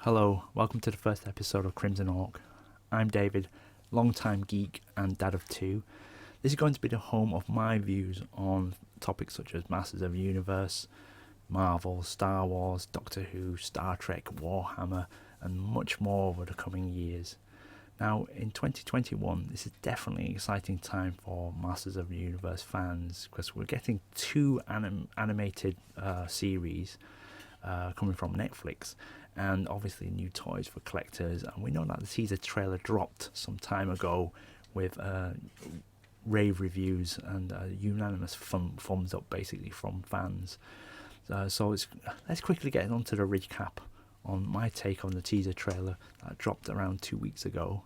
Hello, welcome to the first episode of Crimson Orc. I'm David, long-time geek and dad of two. This is going to be the home of my views on topics such as Masters of the Universe, Marvel, Star Wars, Doctor Who, Star Trek, Warhammer, and much more over the coming years. Now, in 2021, this is definitely an exciting time for Masters of the Universe fans because we're getting two animated series coming from Netflix, and obviously new toys for collectors. And we know that the teaser trailer dropped some time ago with rave reviews and unanimous thumbs up basically from fans. So let's quickly get on to the recap on my take on the teaser trailer that dropped around 2 weeks ago.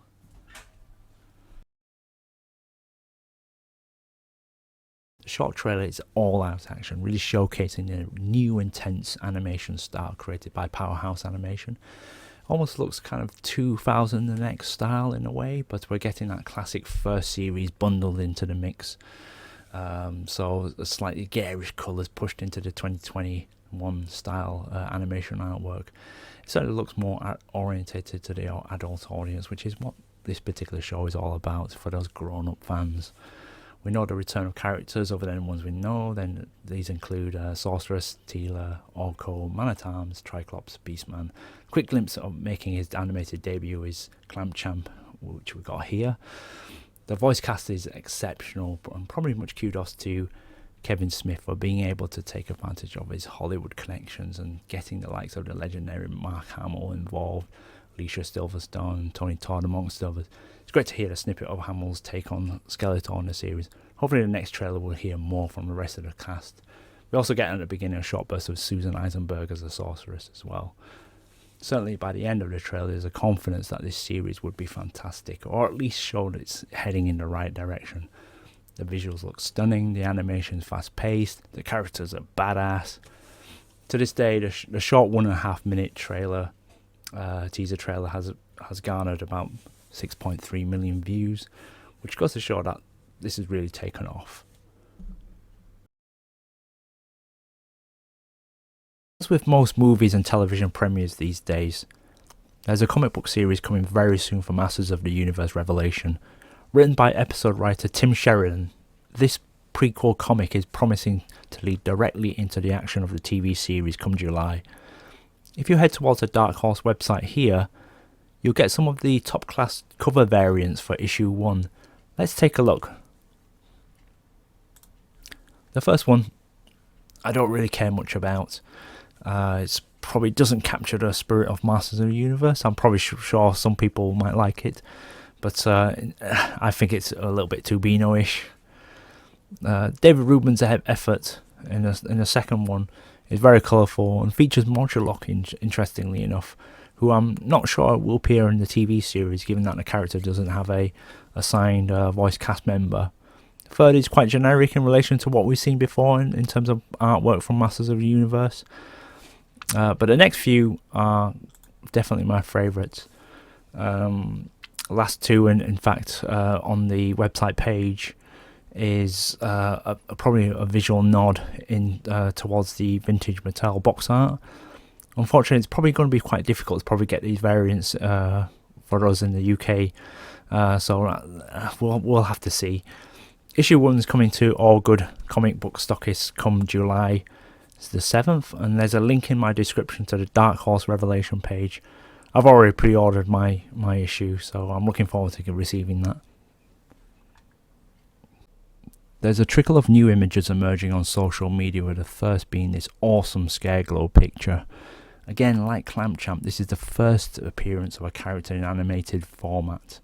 The short trailer is all out action, really showcasing the new intense animation style created by Powerhouse Animation. Almost looks kind of 2000X style in a way, but we're getting that classic first series bundled into the mix. So the slightly garish colours pushed into the 2021 style animation artwork. It certainly looks more orientated to the adult audience, which is what this particular show is all about for those grown-up fans. We know the return of characters other than the ones we know. Then these include Sorceress, Teela, Orko, Man-at-Arms, Triclops, Beastman. Quick glimpse of making his animated debut is Clampchamp, which we got here. The voice cast is exceptional, and probably much kudos to Kevin Smith for being able to take advantage of his Hollywood connections and getting the likes of the legendary Mark Hamill involved, Alicia Silverstone, Tony Todd, amongst others. It's great to hear a snippet of Hamill's take on Skeletor in the series. Hopefully the next trailer will hear more from the rest of the cast. We also get at the beginning a short burst of Susan Eisenberg as a sorceress as well. Certainly by the end of the trailer there's a confidence that this series would be fantastic, or at least show that it's heading in the right direction. The visuals look stunning, the animation's fast paced, the characters are badass. To this day the short 1.5 minute trailer teaser trailer has garnered about 6.3 million views, which goes to show that this has really taken off. As with most movies and television premieres these days, there's a comic book series coming very soon for Masters of the Universe Revelation. Written by episode writer Tim Sheridan, this prequel comic is promising to lead directly into the action of the TV series come July. If you head towards the Dark Horse website here, you'll get some of the top class cover variants for issue 1. Let's take a look. The first one I don't really care much about. It probably doesn't capture the spirit of Masters of the Universe. I'm probably sure some people might like it, but I think it's a little bit too Beano-ish. David Rubin's effort in the second one is very colourful and features Modulok, interestingly enough, who I'm not sure will appear in the TV series, given that the character doesn't have a assigned voice cast member. Third is quite generic in relation to what we've seen before in terms of artwork from Masters of the Universe. But the next few are definitely my favourites. Last two, in fact, on the website page is probably a visual nod towards the vintage Mattel box art. Unfortunately, it's probably going to be quite difficult to probably get these variants for us in the UK, so we'll have to see. Issue 1 is coming to all good comic book stockists come July the 7th, and there's a link in my description to the Dark Horse Revelation page. I've already pre-ordered my issue, so I'm looking forward to receiving that. There's a trickle of new images emerging on social media, with the first being this awesome Scareglow picture. Again, like Clampchamp, this is the first appearance of a character in animated format.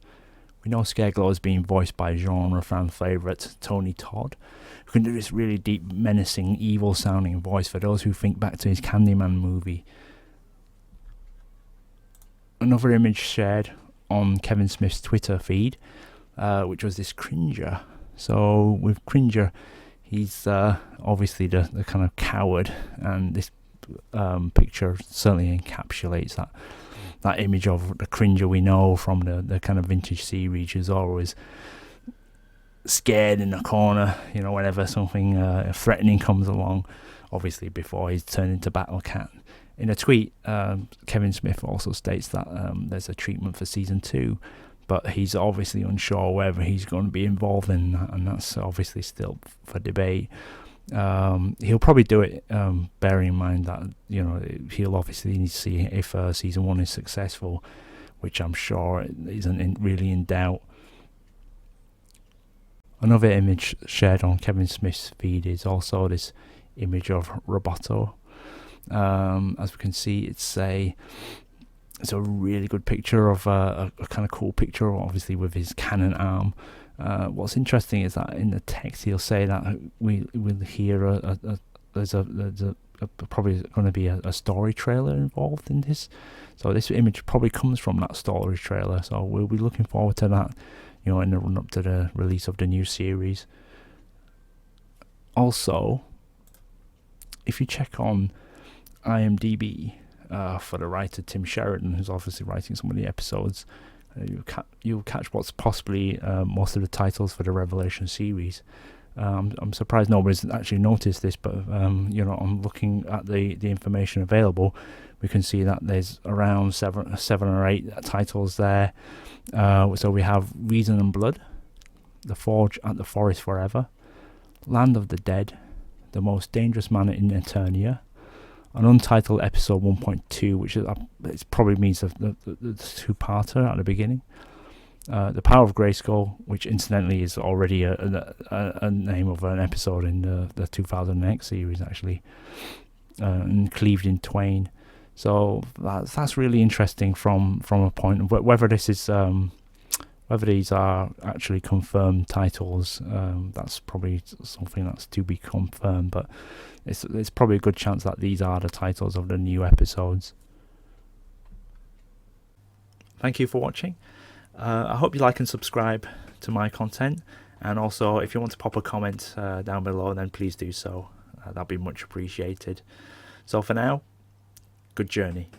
We know Scareglow has been voiced by genre fan favourite Tony Todd, who can do this really deep, menacing, evil-sounding voice for those who think back to his Candyman movie. Another image shared on Kevin Smith's Twitter feed, which was this Cringer. So with Cringer, he's obviously the kind of coward, and this picture certainly encapsulates that image of the Cringer we know from the kind of vintage series, who's always scared in the corner, whenever something threatening comes along, obviously before he's turned into Battle Cat In a tweet, Kevin Smith also states that there's a treatment for season 2, but he's obviously unsure whether he's going to be involved in that, and that's obviously still for debate. He'll probably do it, bearing in mind that he'll obviously need to see if season 1 is successful, which I'm sure isn't really in doubt. Another image shared on Kevin Smith's feed is also this image of Roboto. As we can see, it's a really good picture of a kind of cool picture, obviously with his cannon arm. What's interesting is that in the text he'll say that we'll hear there's probably going to be a story trailer involved in this. So this image probably comes from that story trailer. So we'll be looking forward to that, in the run up to the release of the new series. Also, if you check on IMDb for the writer Tim Sheridan, who's obviously writing some of the episodes, you'll catch what's possibly most of the titles for the Revelation series. I'm surprised nobody's actually noticed this, but I'm looking at the information available. We can see that there's around seven or eight titles there. So we have Reason and Blood, The Forge at the Forest Forever, Land of the Dead, The Most Dangerous Man in Eternia, an untitled episode 1.2, which is it probably means the two-parter at the beginning. The Power of Grayskull, which incidentally is already a name of an episode in the 2000X series, actually, and Cleaved in Twain. So that's really interesting from a point of whether this is whether these are actually confirmed titles. That's probably something that's to be confirmed, but it's probably a good chance that these are the titles of the new episodes. Thank you for watching. I hope you like and subscribe to my content, and also if you want to pop a comment down below, then please do so. That'd be much appreciated. So for now, good journey.